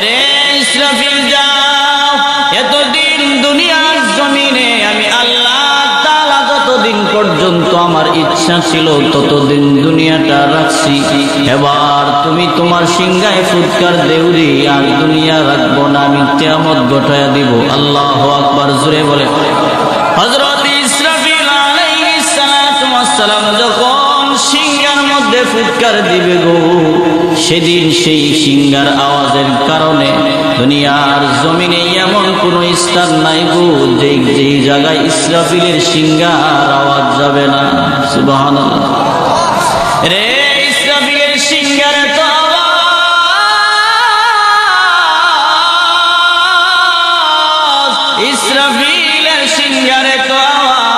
রে ইসরাফিল যাও, এতদিন দুনিয়ার জমিনে আমি আল্লাহ তাআলা যতদিন পর্যন্ত আমার ইচ্ছা ছিল ততদিন দুনিয়াটা রাখছি, এবার তুমি তোমার সিংহায় ফুৎকার দেউরি, আর দুনিয়া রাখবো না, আমি কিয়ামত ঘটায়া দিব। আল্লাহু আকবার, জোরে বলে। হযরত ইসরাফিল আলাইহিস সালাতু ওয়াস সালাম যখন সিংহার মধ্যে ফুৎকার দিবে গো, সেদিন সেই সিংহার আওয়াজের কারণে দুনিয়ার জমিনে এমন কোন স্থান নাই গো যেই জায়গায় ইসরাফিলের সিংহার আওয়াজ যাবে না। সুবহানাল্লাহ। রে ইসরাফিলের সিংহার তো আওয়াজ, ইসরাফিলের সিংহারে তো আওয়াজ,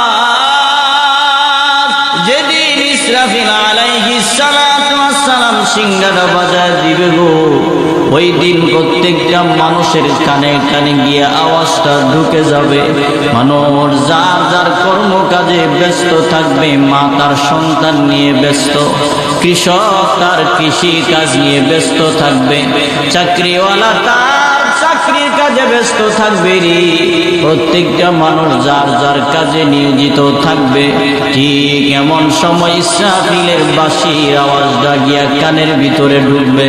যেদিন ইসরাফিল আলাইহিস সালাতু ওয়াস সালাম সিংহাটা বাজায় দিবে গো, ওই দিন প্রত্যেকটা মানুষের কানে কানে গিয়ে আওয়াজটা ঢুকে যাবে। মানুষ যার যার কর্মকাজে ব্যস্ত থাকবে, মা তার সন্তান নিয়ে ব্যস্ত, কৃষক তার কৃষি কাজ নিয়ে ব্যস্ত থাকবে, চাকরিওয়ালা তার চাকরির কাজে ব্যস্ত থাকবে রে। প্রত্যেকটা মানুষ যার যার কাজে নিয়োজিত থাকবে। ঠিক এমন সময় ইসরাফিলের বাঁশির আওয়াজটা গিয়া কানের ভিতরে ঢুকবে,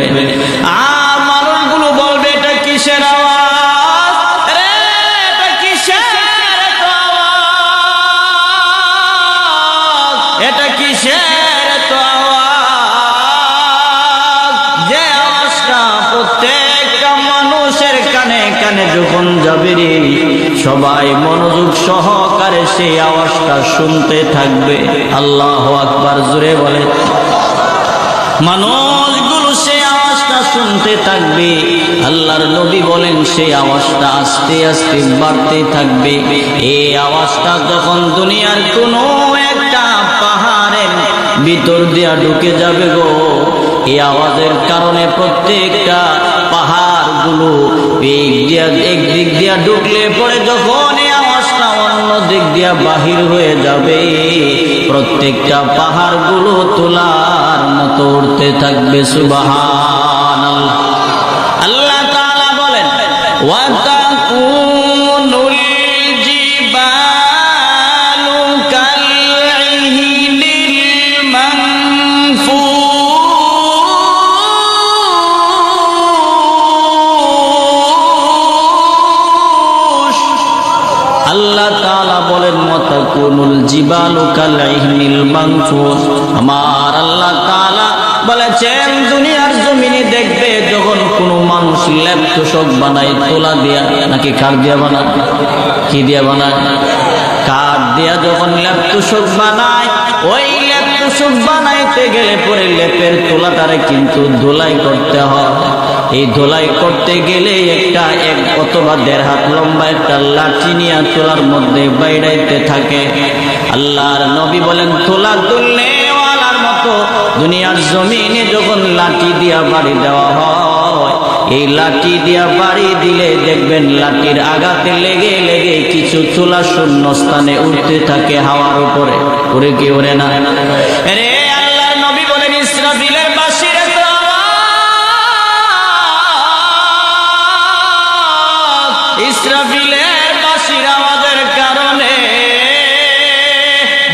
আর মানুষগুলো বলবে এটা কিসের আওয়াজ রে, এটা কিসের আওয়াজ, এটা কিসের আওয়াজ, যে আওয়াজটা প্রত্যেকটা মানুষের কানে কানে যখন যাবে রে, সবাই মনোযোগ সহকারে সেই আওয়াজটা শুনতে থাকবে। আল্লাহু আকবার, জোরে বলে। মানুষগুলো সেই আওয়াজটা শুনতে থাকবে। আল্লাহর নবী বলেন সেই আওয়াজটা আস্তে আস্তে বাড়তে থাকবে। এই আওয়াজটা যখন দুনিয়ার কোনো একটা পাহাড়ের ভিতর দিয়া ঢুকে যাবে গো, এই আওয়াজের কারণে প্রত্যেকটা পাহাড়গুলো একদিক দিয়া ঢুকলে পরে যখন এই আওয়াজটা অন্য দিক দিয়া বাহির হয়ে যাবে, প্রত্যেকটা পাহাড়গুলো তোলার মতো উঠতে থাকবে। সুবহানাল্লাহ। আল্লাহ তাআলা বলেন ওয়া তাকুনুল জিবালু কালইহিনিল মানফুশ। আল্লাহ তাআলা বলেন ওয়া তাকুনুল জিবালু কালইহিনিল মানফুশ। আমার আল্লাহ তাআলা বলেছেন দুনিয়ার জমিনে দেখবে যখন কোনো মানুষ লেপ তোষক বানায় তোলা দিয়া, নাকি কাঠ দিয়া বানায়, কি দিয়া বানায়, কাঠ দিয়া যখন লেপ তোষক বানায়, ওই লেপ তোষক বানাইতে গেলে পরে লেপের তোলাটারে কিন্তু ধোলাই করতে হয়। এই ধোলাই করতে গেলে একটা 1 অথবা 1.5 হাত লম্বা একটা লাঠি নিয়ে তোলার মধ্যে বাইরাইতে থাকে। আল্লাহর নবী বলেন তোলা তুললে দুনিয়ার জমিনে যখন লাঠি দিয়া বাড়ি দেওয়া হয়, এই লাঠি দিয়া বাড়ি দিলে দেখবেন লাঠির আঘাতে লেগে লেগে কিছু তোলা শূন্য স্থানে উঠতে থাকে হাওয়ার উপরে। উড়ে কি ওরে না? আরে আল্লাহর নবী বলেন ইসরাফিলের বাঁশির ইসরাফিলের বাঁশির আওয়াজের কারণে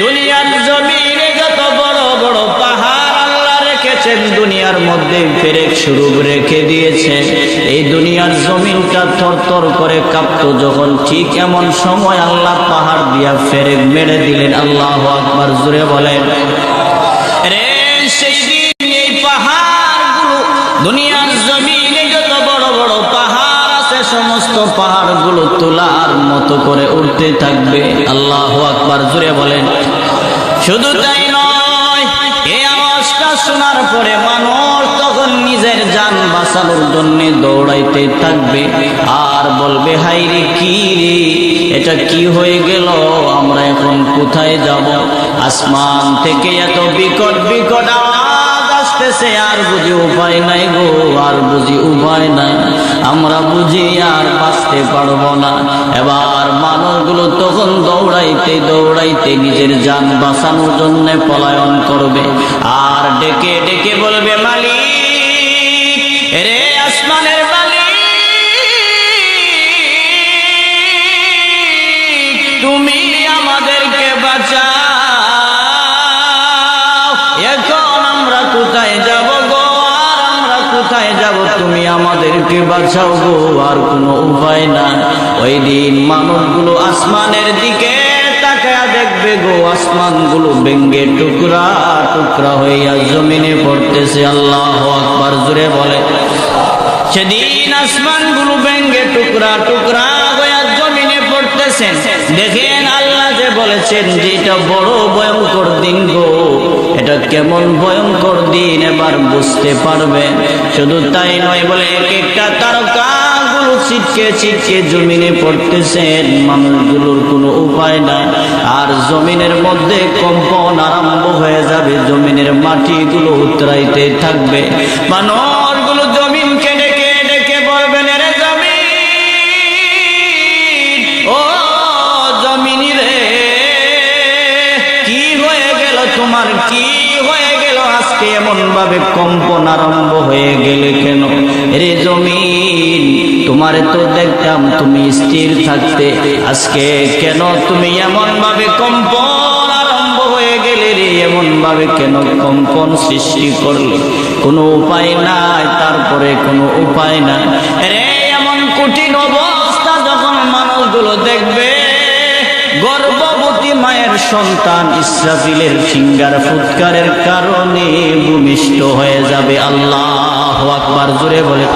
দুনিয়ার জমিনে যত বড় বড় পাহাড় আল্লাহ রেখেছেন, দুনিয়ার মধ্যে পেরেক স্বরূপ রেখে দিয়েছে। এই দুনিয়ার জমিনটা থরথর করে কাঁপতো যখন, ঠিক এমন সময় আল্লাহ পাহাড় দিয়া পেরেক মেরে দিলেন। আল্লাহু আকবার, জোরে বলেন। রে সেই দিন এই পাহাড়গুলো, দুনিয়ার জমিনে যত বড় বড় পাহাড় আছে সমস্ত পাহাড়গুলো তোলার মতো করে উঠতে থাকবে। আল্লাহু আকবার, জোরে বলেন। শুধু তাই নয়, এই আওয়াজটা শোনার পরে মানুষ তখন নিজের জান বাঁচানোর জন্য দৌড়াইতে থাকবে, আর বলবে হায়রে কি রে, এটা কি হয়ে গেল, আমরা এখন কোথায় যাব? আসমান থেকে এত বিকট বিকট আওয়াজ আসতেছে, আর বুঝি উপায় নাই গো, আর বুঝি উপায় নাই, আমরা বুঝি আর বাঁচতে পারবো না। এবার মানুষগুলো তখন দৌড়াইতে দৌড়াইতে নিজের জান বাঁচানোর জন্য পলায়ন করবে, আর ডেকে ডেকে বলবে মালিক, রে আসমানের মালিক, আমাদেরকে বাঁচাও গো, আর কোনো উপায় না। ওই দিন মানুষগুলো আসমানের দিকে তাকায়া দেখবে গো, আসমানগুলো ভেঙ্গে টুকরা টুকরা হইয়া জমিনে পড়তেছে। আল্লাহু আকবার, জোরে বলে। সেদিন আসমানগুলো ভেঙ্গে টুকরা টুকরা হইয়া জমিনে পড়তেছেন। দেখেন আল্লাহ যে বলেছেন যে এটা বড় ভয়ঙ্কর দিন গো, এটা কেমন ভয়ঙ্কর দিন এবার বুঝতে পারবেন। শুধু তাই নয়, বলে এক একটা তারকাগুলো ছিটকে ছিটকে জমিনে পড়তেছেন, মানুষগুলোর কোনো উপায় নাই। আর জমিনের মধ্যে কম্পন আরম্ভ হয়ে যাবে, জমিনের মাটিগুলো উতরাইতে থাকবে। মানুষগুলো জমিনকে ডেকে ডেকে বলবেন, রে জমিন, ও জমিন রে, কি হয়ে গেল তোমার, কি হয়ে গেল আজকে এমন ভাবে কম্পন আরম্ভ হয়ে গেলে কেন? রে জমিন, তোমারে তো দেখতাম তুমি স্থির থাকতে, আজকে কেন তুমি এমন ভাবে কম্পন আরম্ভ হয়ে গেলে রে? এমন ভাবে কেন কম্পন সৃষ্টি করলে? কোনো উপায় নাই, তারপরে কোনো উপায় নাই রে। এমন কঠিন অবস্থা যখন মানুষগুলো দেখবে, গর্ভবতী মায়ের সন্তান ইসরাফিলের সিংহার ফুৎকারের কারণে ভূমিষ্ঠ হয়ে যাবে। আল্লাহু আকবার, জোরে বলে,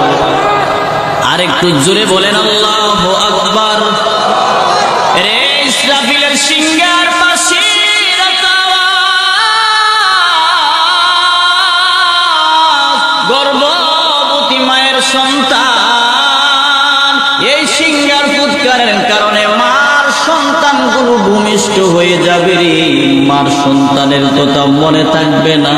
আরেকটু জোরে বলেন আল্লাহু আকবার। রে ইসরাফিলের সিংহার পাশে গর্ভবতী মায়ের সন্তান, এই সিংহার ফুৎকারের কারণে মার সন্তানগুলো ভূমিষ্ঠ হয়ে যাবে রে। মার সন্তানের কথা মনে থাকবে না।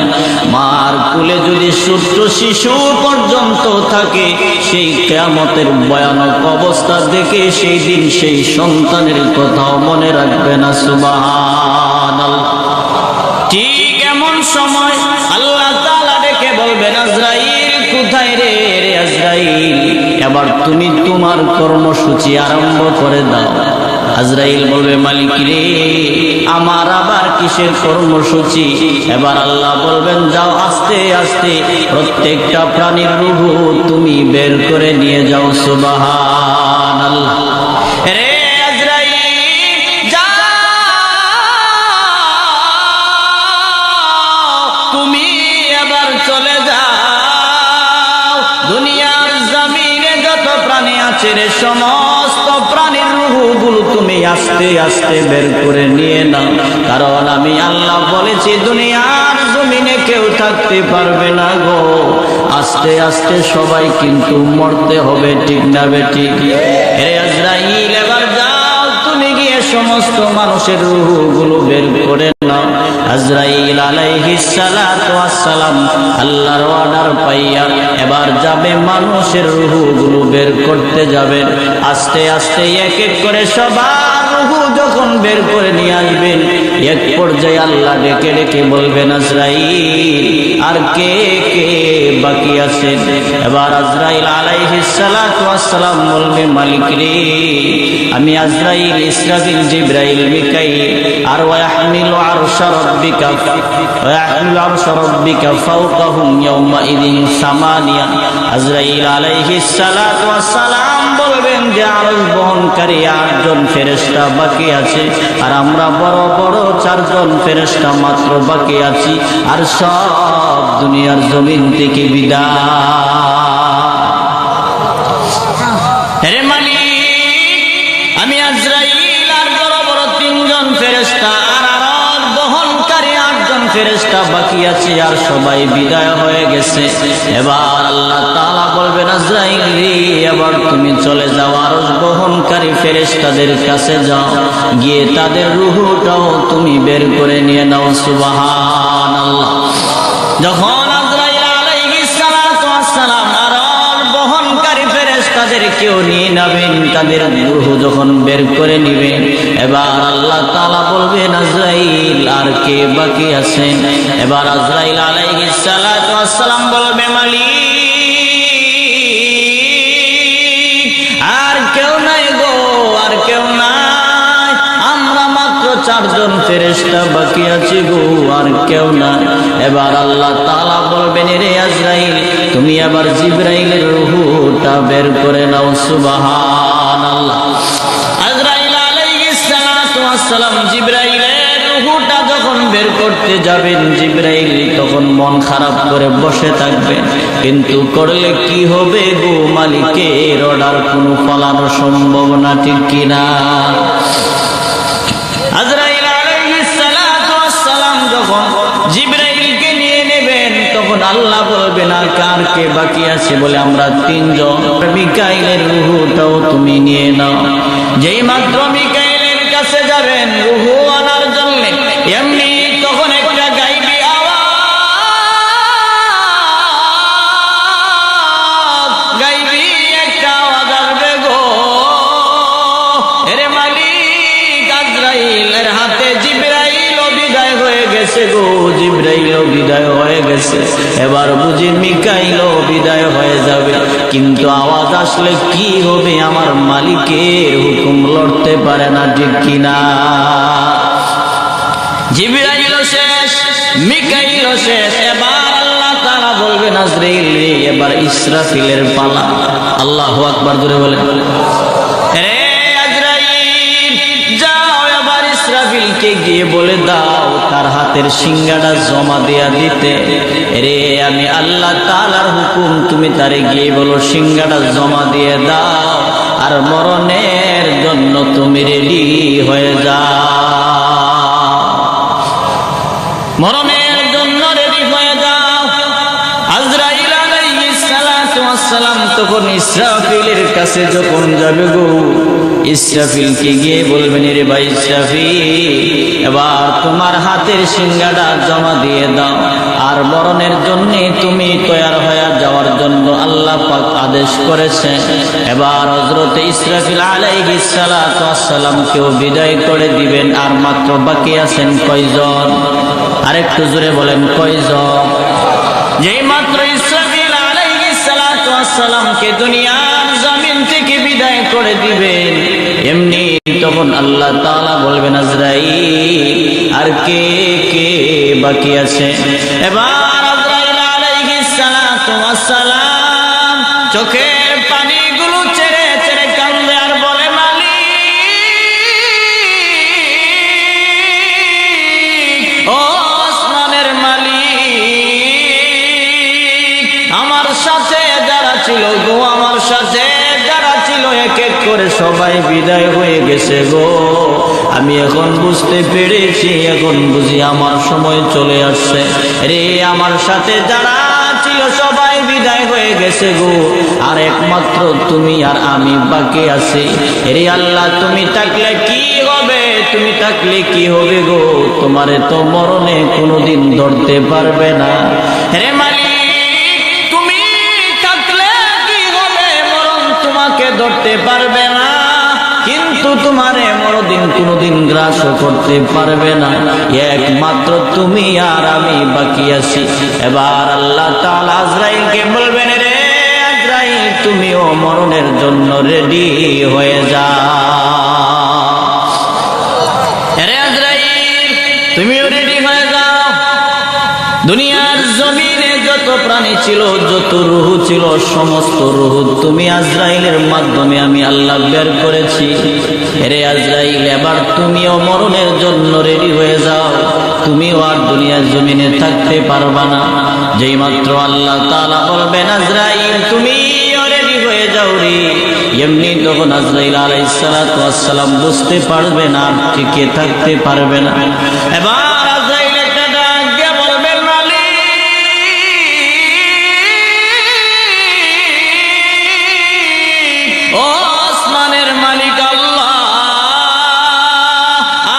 মার কোলে যদি ছোট্ট শিশু পর্যন্ত থাকে, সেই কিয়ামতের ভয়ানক অবস্থা দেখে সেই দিন সেই সন্তানের কথাও মনে রাখবে না। সুবহানাল্লাহ। ঠিক এমন সময় আল্লাহ তাআলা ডেকে বলবেন, আজরাইল কোথায় রে? রে আজরাইল, এবার তুমি তোমার কর্মসূচি আরম্ভ করে দাও। আজরাইল বলবে, মালিক রে, আমার আবার কিসের কর্মসূচি? এবার আল্লাহ বলবেন, যাও আস্তে আস্তে প্রত্যেকটা প্রাণীর রূহ তুমি বের করে নিয়ে যাও। সুবহানাল্লাহ। রে আজরাইল, যাও তুমি এবার চলে যাও, দুনিয়ার জমিনে যত প্রাণী আছে রে, সমস্ত প্রাণীর রূহগুলো তুমি আস্তে আস্তে বের করে নিয়ে নাও। কারণ আমি আল্লাহ বলেছি, দুনিয়ার জমিনে কেউ থাকতে পারবে না গো, আস্তে আস্তে সবাই কিন্তু মরতে হবে, ঠিক না বেঠিক? হে আজরাইল, এবার যাও তুমি গিয়ে সমস্ত মানুষের রূহগুলো বের করে নাও। আজরাইল আলাইহিস সালাতু ওয়াস সালাম আল্লাহর অর্ডার পাইয়া এবার যাবে, মানুষের রূহগুলো বের করতে যাবেন। আস্তে আস্তে এক এক করে সবার রূহ যখন বের করে নিয়ে আসবেন, এক পর্যায়ে আল্লাহ ডেকে ডেকে বলবেন, আজরাইল, আর কে কে বাকি আছেন? এবার আজরাইল আলাইহিস সালাতু ওয়াস সালাম বলবে, মালিক রে, আমি আজরাইল, ইসরাফিল, জিবরাইল, মিকাইল, আর ওয়াহমিলু আরশা রাব্বিকা ফাওকাহুম ইয়াওমাইযিন সামানিয়া। আজরাইল আলাইহিস সালাতু ওয়াস সালাম বলবেন যে আরশ বহনকারী 8 জন ফেরেশতা বাকি আছে, আর আমরা বড় বড় 4 জন ফেরেশতা মাত্র বাকি আছি, আর সব দুনিয়ার জমিন থেকে বিদায়। রে মালিক, আমি আজরাইল আর বড় বড় 3 জন ফেরেশতা আর আরশ বহনকারী 8 জন ফেরেশতা বাকি আছে, আর সবাই বিদায় হয়ে গেছে। এবার আল্লাহ তাআলা বলবেন, আজরাইল রে, এবার তুমি চলে যাও, আরশ বহনকারী ফেরেশতাদের কাছে যাও, গিয়ে তাদের রূহটাও তুমি বের করে নিয়ে নাও। সুবহানাল্লাহ। যখন আজরাইল আলাইহিস সালাতু ওয়াস সালাম আরশ বহনকারী ফেরেশতাদের কেউ নিয়ে নেবেন, তাদের রূহ যখন বের করে নেবেন, এবার আল্লাহ তাআলা বলবেন, আজরাইল, আর কে বাকি আছেন? এবার আজরাইল আলাইহিস সালাতু ওয়াস সালাম বলবে, মালিক, আর কেউ নাই গো, আর কেউ নাই, আমরা মাত্র চারজন ফেরেশতা বাকি আছে গো, আর কেউ না। এবার আল্লাহ তাআলা বলবেন, রে আজরাইল তুমি আবার জিবরাইলের রূহটা বের করে নাও। সুবহানাল্লাহ। আজরাইল আলাইহিস সালাতু ওয়াস সালাম জিবরাইলের রূহটা যখন বের করতে যাবেন, জিবরাইল তখন মন খারাপ করে বসে থাকবেন। কিন্তু করলে কি হবে গো, মালিকের অর্ডার কোনো পালানো সম্ভব না, ঠিক কিনা? আজরাইল আলাইহিস সালাতু ওয়াস সালাম যখন জিবরাইলকে নিয়ে নেবেন, তখন আল্লাহ বলবেন, আর কার কে বাকি আছে? বলে আমরা তিনজন। মিকাইলের রূহটাও তুমি নিয়ে নাও। যেই মাত্র মিকাইলের কাছে যাবেন রূহ আনার জন্য, এমনি তখন একটা গায়বী আওয়াজ, গায়বী একটা আওয়াজ আসবে গো, এরে মালিক আজরাইলের হাতে জিবরাইলও বিদায় হয়ে গেছে গো, জিবরাইলও বিদায় হয়ে গেছে। এবার বুঝি মিকাইলও বিদায় হয়ে যাবে। কিন্তু আওয়াজ আসলে কি হবে? আমার মালিকের হুকুম লড়তে পারে না, ঠিক কিনা? জিবরাইল শেষ, মিকাইল শেষ। এবার আল্লাহ তাআলা বলবেন, আজরাইল রে এবার ইসরাফিলের পালা। আল্লাহু আকবার জোরে বলেন। রে আজরাইল যাও, এবার ইসরাফিলকে গিয়ে বলে দাও তার হাতের সিংহাটা জমা দেয়া দিতে। রে আমি আল্লাহ তাআলার হুকুম, তুমি তারে গিয়ে বলো সিংহাটা জমা দিয়ে দাও, আর মরণের জন্য তুমি রেডি হয়ে যাও, মরণের জন্য রেডি হয়ে যাও। আজরাইল আলাইহিস সালাতু ওয়াস সালাম তখন ইসরাফিলের কাছে যখন যাবে গো, ইসরাফিলকে গিয়ে বলবেন, রে ভাই ইসরাফিল এবার তোমার হাতের সিংহাটা জমা দিয়ে দাও, আর মরণের জন্য তুমি তৈয়ার হয়ে যাওয়ার জন্য আল্লাহ পাক আদেশ করেছেন। এবার হযরত ইসরাফিল আলাইহিস সালাতু ওয়াস সালামকেও বিদায় করে দিবেন। আর মাত্র বাকি আছেন কয়জন? আরেকটু জোরে বলেন, কয়জন? যেই মাত্র ইসরাফিল আলাইহিস সালাতু ওয়াস সালামকে দুনিয়ার জমিন থেকে বিদায় করে দিবেন, এমনি তখন আল্লাহ তাআলা বলবেন, আজরাইল আর কে কে বাকি আছে? এবার আজরাইল আলাইহিস সালাতু ওয়াস সালাম চোখের পানিগুলো ছেড়ে ছেড়ে কান্দে আর বলে, মালিক ও আসমানের মালিক, আমার সাথে যারা ছিল গো, আমার সাথে যারা ছিল এক এক করে সবাই বিদায় হয়ে গেছে গো। আমি এখন বুঝতে পেরেছি, এখন বুঝি আমার সময় চলে আসছে। রে আমার সাথে যারা ছিল সবাই বিদায় হয়ে গেছে গো, আর একমাত্র তুমি আর আমি বাকি আছি। রে আল্লাহ তুমি থাকলে কি হবে? তুমি থাকলে কি হবে গো? তোমারে তো মরণে কোনোদিন ধরতে পারবে না। রে মালিক তুমি থাকলে কি হবে? মরণ তোমাকে ধরতে পারবে না, কিন্তু তোমারে কোনোদিন গ্রাসও করতে পারবে না। একমাত্র তুমি আর আমি বাকি আছি। এবার আল্লাহ তাআলা আজরাইলকে বলবেন, রে আজরাইল তুমিও মরণের জন্য রেডি হয়ে যাও। রে আজরাইল তুমিও রেডি হয়ে যাও। দুনিয়ার জমিনে যত প্রাণী ছিল, যত রূহ ছিল, সমস্ত রূহ তুমি আজরাইলের মাধ্যমে আমি আল্লাহ বের করেছি। রে আজরাইল এবার তুমিও মরণের জন্য রেডি হয়ে যাও। তুমিও আর দুনিয়ার জমিনে থাকতে পারবা না। যেই মাত্র আল্লাহ তাআলা বলবেন, আজরাইল তুমিও রেডি হয়ে যাও রে, এমনি তখন আজরাইল আলাইহিস সালাতু ওয়াস সালাম বুঝতে পারবে না, টিকে থাকতে পারবে না। এবার আজরাইল একটা ডাক দিয়ে বলবেন, ও আসমানের মালিক আল্লাহ,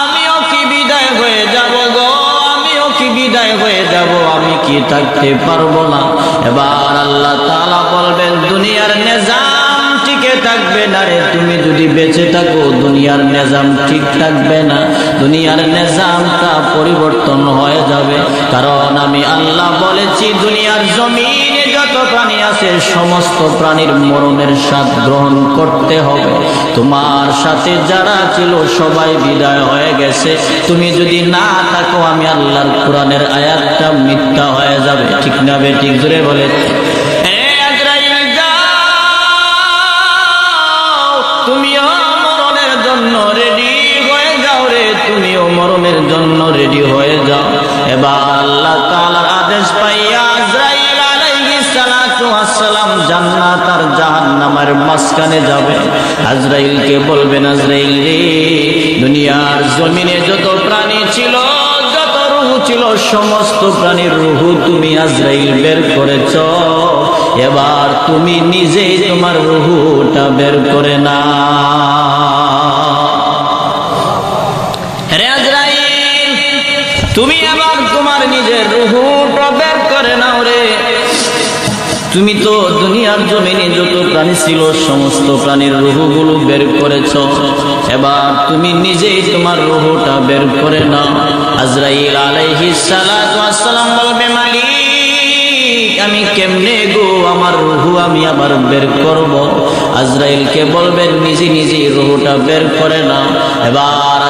আমিও কি বিদায় হয়ে যাব গো? আমিও কি বিদায় হয়ে যাব? আমি কি থাকতে পারবো না? এবার আল্লাহ তাআলা বলবেন, দুনিয়ার নিজাম টিকে থাকবে না রে। তুমি যদি বেঁচে থাকো দুনিয়ার নিজাম ঠিক থাকবে না। দুনিয়ার নিজামটা পরিবর্তন হয়ে যাবে। কারণ আমি আল্লাহ বলেছি, দুনিয়ার জমিনে যত প্রাণী আছে সমস্ত প্রাণীর মরণের স্বাদ গ্রহণ করতে হবে। তোমার সাথে যারা ছিল সবাই বিদায় হয়ে গেছে, তুমি যদি না থাকো আমি আল্লাহর কোরআনের আয়াতটা মিথ্যা হয়ে যাবে। ঠিক না বে ঠিক? জোরে বলে তুমিও মরণের জন্য রেডি হয়ে যাও রে, তুমিও মরণের জন্য রেডি হয়ে যাও। এবার আল্লাহ তাআলার আদেশ পাইয়া আজরাইল আলাইহিস সালাতু ওয়াস সালাম জান্নাত আর জাহান্নামের মাঝখানে যাবে। আজরাইলকে বলবেন, আজরাইল রে, দুনিয়ার জমিনে যত প্রাণী ছিল, যত রূহ ছিল, সমস্ত প্রাণীর রূহ তুমি আজরাইল বের করেছ। এবার তুমি নিজেই তোমার রূহটা বের করে না। রে আজরাইল, তুমি আবার তোমার নিজের রূহটা বের করে নাও রে। তুমি তো দুনিয়ার জমিনে যত প্রাণী ছিল সমস্ত প্রাণীর রূহগুলো বের করেছ। এবার তুমি নিজেই তোমার রূহটা বের করে নাও। আজরাইল আলাইহিস সালাতু ওয়াস সালাম বলবে, মালিক আমি কেমনে গো আমার রূহ আমি আবার বের করব? আজরাইলকে বলবেন নিজে নিজে রূহটা বের করে নাও। এবার